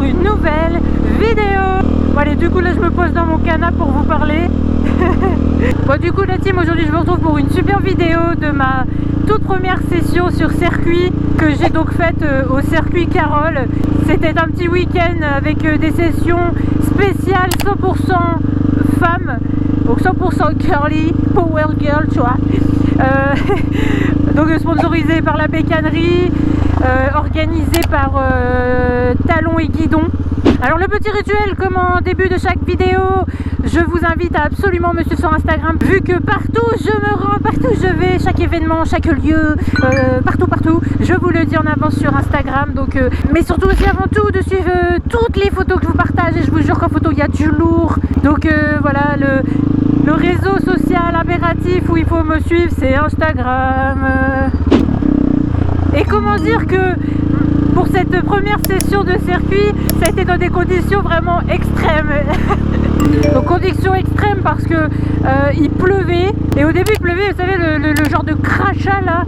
une nouvelle vidéo. Bon allez, du coup là je me pose dans mon canapé pour vous parler. Bon du coup la team, aujourd'hui je vous retrouve pour une super vidéo de ma toute première session sur circuit que j'ai donc faite au circuit Carole. C'était un petit week-end avec des sessions spéciales 100% femmes, donc 100% girly, power girl tu vois. Donc sponsorisé par la bécannerie, organisé par Talon et Guidon. Alors le petit rituel comme en début de chaque vidéo, je vous invite à absolument me suivre sur Instagram, vu que partout je me rends, partout je vais, chaque événement, chaque lieu, partout, je vous le dis en avance sur Instagram. Donc, mais surtout aussi avant tout de suivre toutes les photos que je vous partage, et je vous jure qu'en photo il y a du lourd. Donc voilà, le réseau social impératif où il faut me suivre, c'est Instagram. Et comment dire que pour cette première session de circuit, ça a été dans des conditions vraiment extrêmes. Donc conditions extrêmes parce que il pleuvait, et au début il pleuvait, vous savez, le genre de crachat là,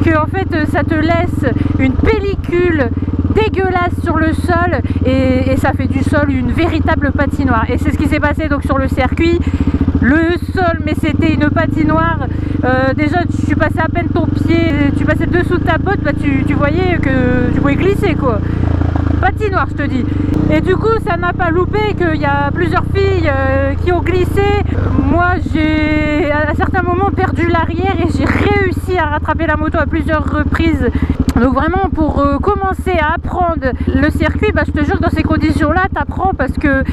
que en fait ça te laisse une pellicule dégueulasse sur le sol, et ça fait du sol une véritable patinoire. Et c'est ce qui s'est passé donc sur le circuit. Le sol, mais c'était une patinoire. Déjà tu passais à peine ton pied, tu passais dessous de ta botte, bah, tu voyais que tu pouvais glisser quoi. Patinoire je te dis. Et du coup ça n'a pas loupé qu'il y a plusieurs filles qui ont glissé. Moi j'ai à certains moments perdu l'arrière et j'ai réussi à rattraper la moto à plusieurs reprises. Donc vraiment pour commencer à apprendre le circuit, bah, je te jure que dans ces conditions là t'apprends, parce que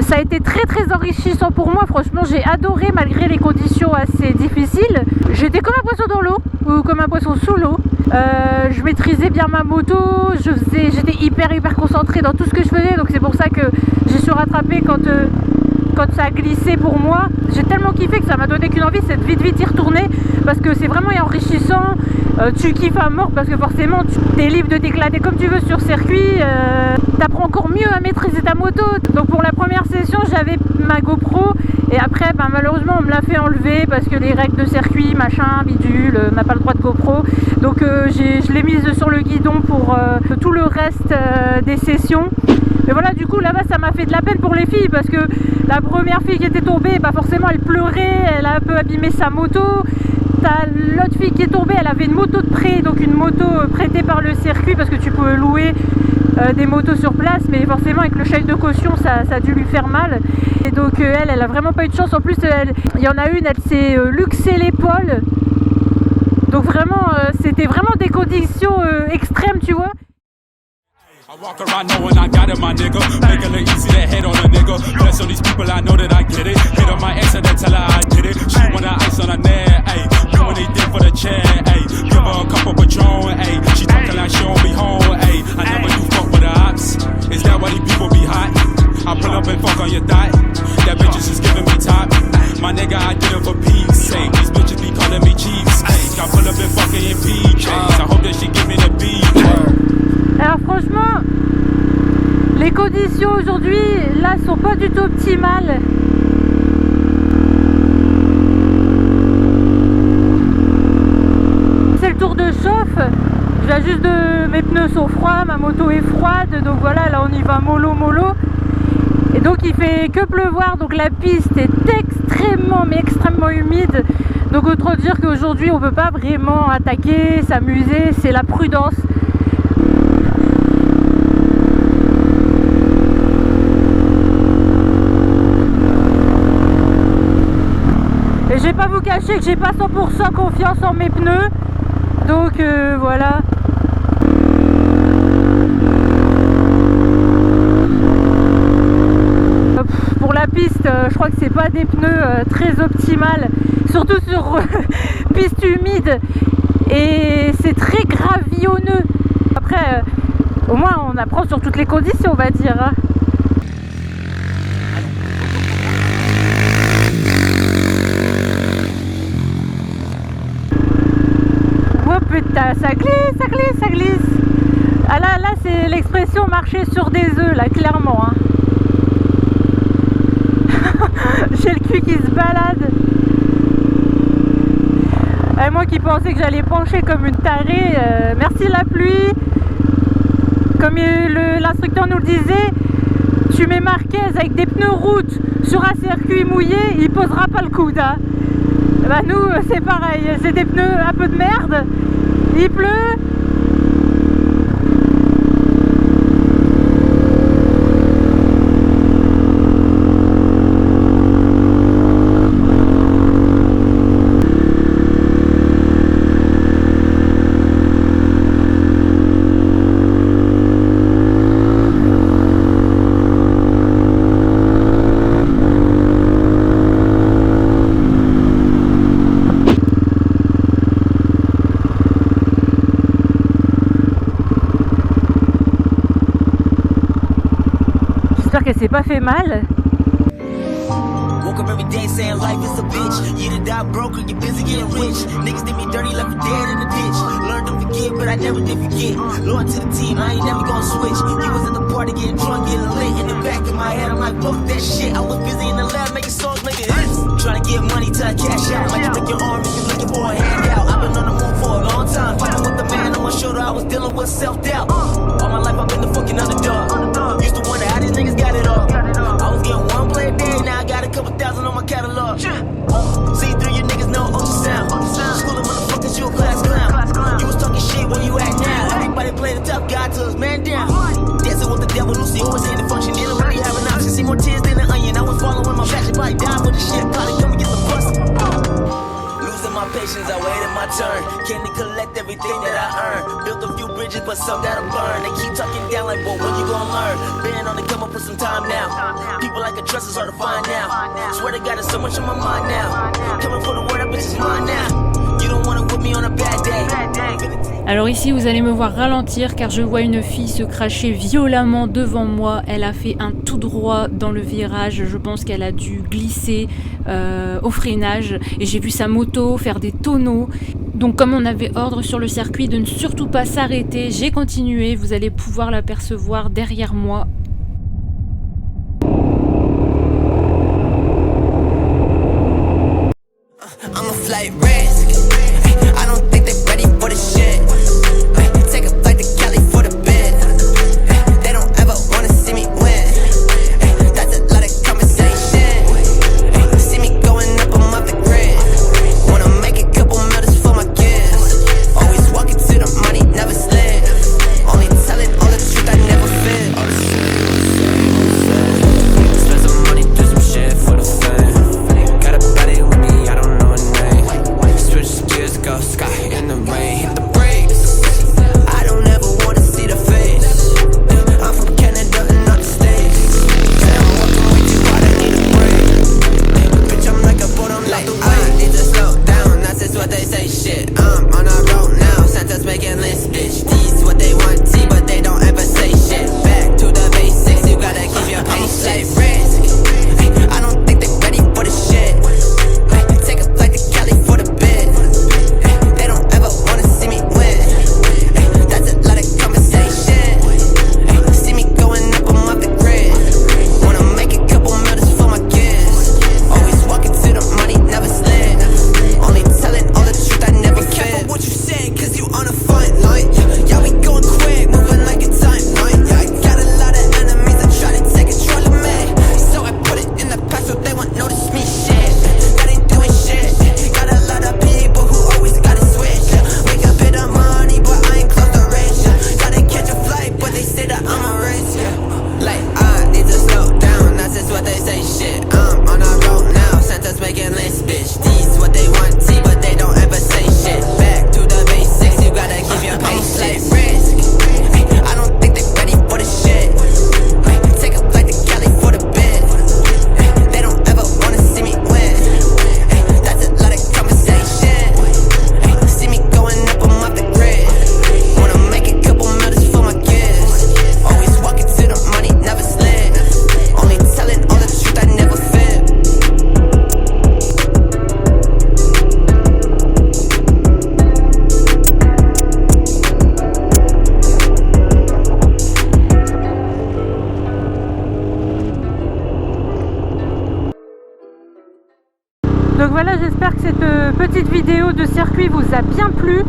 ça a été très enrichissant pour moi. Franchement j'ai adoré malgré les conditions assez difficiles. J'étais comme un poisson dans l'eau, ou comme un poisson sous l'eau. Je maîtrisais bien ma moto, j'étais hyper concentrée dans tout ce que je faisais. Donc c'est pour ça que j'ai su rattraper quand ça a glissé pour moi. J'ai tellement kiffé que ça m'a donné qu'une envie, c'est de vite y retourner, parce que c'est vraiment enrichissant. Tu kiffes à mort parce que forcément tu es libre de t'éclater comme tu veux sur circuit. T'apprends encore mieux à maîtriser ta moto. Donc pour la première session j'avais ma GoPro, et après ben, malheureusement on me l'a fait enlever parce que les règles de circuit machin bidule, on n'a pas le droit de GoPro. Donc je l'ai mise sur le guidon pour tout le reste des sessions. Mais voilà, du coup là-bas ça m'a fait de la peine pour les filles, parce que la première fille qui était tombée, bah forcément elle pleurait, elle a un peu abîmé sa moto. T'as l'autre fille qui est tombée, elle avait une moto de prêt, donc une moto prêtée par le circuit, parce que tu peux louer des motos sur place, mais forcément avec le chèque de caution ça a dû lui faire mal. Et donc elle a vraiment pas eu de chance. En plus il y en a une, elle s'est luxé l'épaule. Donc vraiment c'était vraiment des conditions extrêmes tu vois. I walk around knowing I got it, my nigga. Make it look easy to hate on a nigga. Bless all these people, I know that I get it. Hit on my ex and then tell her I did it. She wanna ice on her neck, ayy. Do what they did for the chair, ayy. Give her a cup of Patron, ayy. She talking like she won't be home, ayy. I never do fuck with the ops. Is that why these people be hot? I pull up and fuck on your thigh. That bitches is giving me top. My nigga, I did it for peace sake. These bitches be calling me cheesecake. I pull up and fucking in PJs. I hope that she give me the beat. Alors franchement, les conditions aujourd'hui là sont pas du tout optimales. C'est le tour de chauffe. Je viens juste de... Mes pneus sont froids, ma moto est froide, donc voilà, là on y va mollo. Et donc il fait que pleuvoir, donc la piste est extrêmement humide. Donc autant dire qu'aujourd'hui on peut pas vraiment attaquer, s'amuser, c'est la prudence. Et je vais pas vous cacher que j'ai pas 100% confiance en mes pneus. Donc voilà. Pour la piste, je crois que c'est pas des pneus très optimales. Surtout sur piste humide. Et c'est très gravillonneux. Après, au moins on apprend sur toutes les conditions, on va dire. Hein. Oh putain, ça glisse. Ah là c'est l'expression marcher sur des œufs, là, clairement. Hein. J'ai le cul qui se balade. Et moi qui pensais que j'allais pencher comme une tarée, merci la pluie. Comme l'instructeur nous le disait, tu mets Marquez avec des pneus route sur un circuit mouillé, il posera pas le coude, hein. Bah nous c'est pareil, c'est des pneus un peu de merde, il pleut. J'espère qu'elle s'est pas fait mal. Woke up every day saying life is a bitch. You done die broke or you busy getting rich. Niggas did me dirty, left me dead in the ditch. Learned to forget, but I never did forget. Loyal to the team, I ain't never gonna switch. You was at the party getting drunk, getting lit. In the back of my head, I'm like, fuck that shit. I was busy in the lab making songs, making hits. Trying to get money till I cash out. Like you lick your arm if you looking for a handout. I've been on the move for a long time. Fighting with the man on my shoulder, I was dealing with self-doubt. All my life I've been the fucking underdog. Used to wonder how these niggas got it all. I was getting one play a day, now I got a couple thousand on my catalog. See through your niggas know ultrasound. Schooling motherfuckers, you a class clown. You was talking shit where you at now. Everybody play the tough guy till it's man down. Dancing with the devil, Lucy always in the function. Didn't really have an option. See more tears than an onion. I was following my passion, probably dying with the shit. Probably come and get some bust. Losing my patience, I waited my turn. Can't collect everything that I earned. Built a few bridges, but some that'll burn. They keep talking down like, well, when you gonna learn? Been on the come up with some time now. People like a trust is hard to find now. Swear to God, there's so much on my mind now. Coming for the word, that bitch is mine now. You don't wanna whip me on a bad day. Alors ici vous allez me voir ralentir car je vois une fille se cracher violemment devant moi. Elle a fait un tout droit dans le virage. Je pense qu'elle a dû glisser au freinage et j'ai vu sa moto faire des tonneaux. Donc comme on avait ordre sur le circuit de ne surtout pas s'arrêter, j'ai continué. Vous allez pouvoir l'apercevoir derrière moi. I'm a flight risk. I don't think they're ready for the shit. Take a flight to Cali for the bid. They don't ever wanna see me win. That's a lot of conversation. See me going up, I'm off the grid. Wanna make a couple millions for my kids. Always walking to the money, never slid. Only telling all the truth, I never fit. Spend some money, do some shit for the fame. Got a body with me, I don't know her name. Switch gears, go sky in the rain. Hit the brakes. I don't ever wanna see the face. I'm from Canada and not the States. Say I'm walking way too hard, I need a break. Bitch, I'm like a boat, I'm like, I need to slow down. That's just what they say, shit. I'm on a road now, Santa's making lists, bitch. These what they want, see, but they don't ever say shit. Back to the basics, you gotta keep your pace. Like risk. I don't think they're ready for the shit. Take a flight to Cali for the bid. They don't ever wanna see me win. That's a lot of conversation. See me going up, I'm off the grid. Wanna make a couple millions for my kids. Always walking to the money, never slid. Only telling all the truth, I never fit. Be careful what you say, cause you on a fine line. Yeah, we going quick, moving like a timeline. Yeah, I got a lot of enemies that try to take control of me. So I put it in the past so they won't notice me shit. That ain't doing shit. Got a lot of people who always gotta switch. Make a bit of money, but I ain't close to rich. Gotta catch a flight, but they say that I'm a risk. Like, I need to slow down, that's just what they say, shit. I'm on a road now, Santa's making lists, bitch. These what they want, see, but they don't ever say shit. Back to the basics, you gotta keep your pace. Like, risk. I don't think they're ready for the shit. Take a flight to Cali for the bid. They don't ever wanna see me win. That's a lot of conversation. See me going up, I'm off the grid. Wanna make a couple millions for my kids. Always walking to the money, never slid. Only telling all the truth, I never fit. Donc voilà, j'espère que cette petite vidéo de circuit vous a bien plu.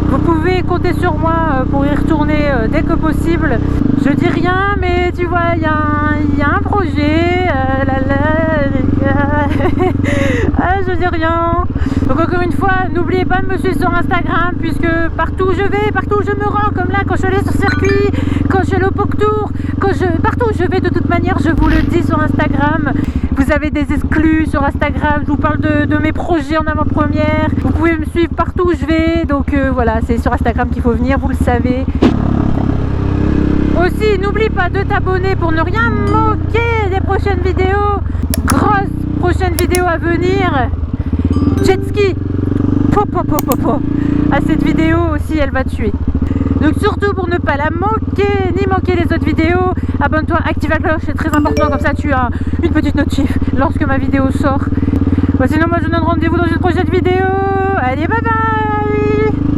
Vous pouvez compter sur moi pour y retourner dès que possible. Je dis rien, mais tu vois, il y a un projet. Je dis rien. Donc encore une fois, n'oubliez pas de me suivre sur Instagram, puisque partout où je vais, partout où je me rends, comme là quand je suis allée sur circuit, quand je suis allée au POC Tour, partout où je vais, de toute manière, je vous le dis sur Instagram. Vous avez des exclus sur Instagram, je vous parle de mes projets en avant-première. Vous pouvez me suivre partout où je vais, donc voilà, c'est sur Instagram qu'il faut venir, vous le savez. Aussi, n'oublie pas de t'abonner pour ne rien manquer des prochaines vidéos. Grosse prochaine vidéo à venir. Jet ski. Ah, cette vidéo aussi, elle va tuer. Donc surtout pour ne pas la manquer, ni manquer les autres vidéos, abonne-toi, active la cloche, c'est très important, comme ça tu as une petite notif lorsque ma vidéo sort. Sinon moi je vous donne rendez-vous dans une prochaine vidéo. Allez, bye bye.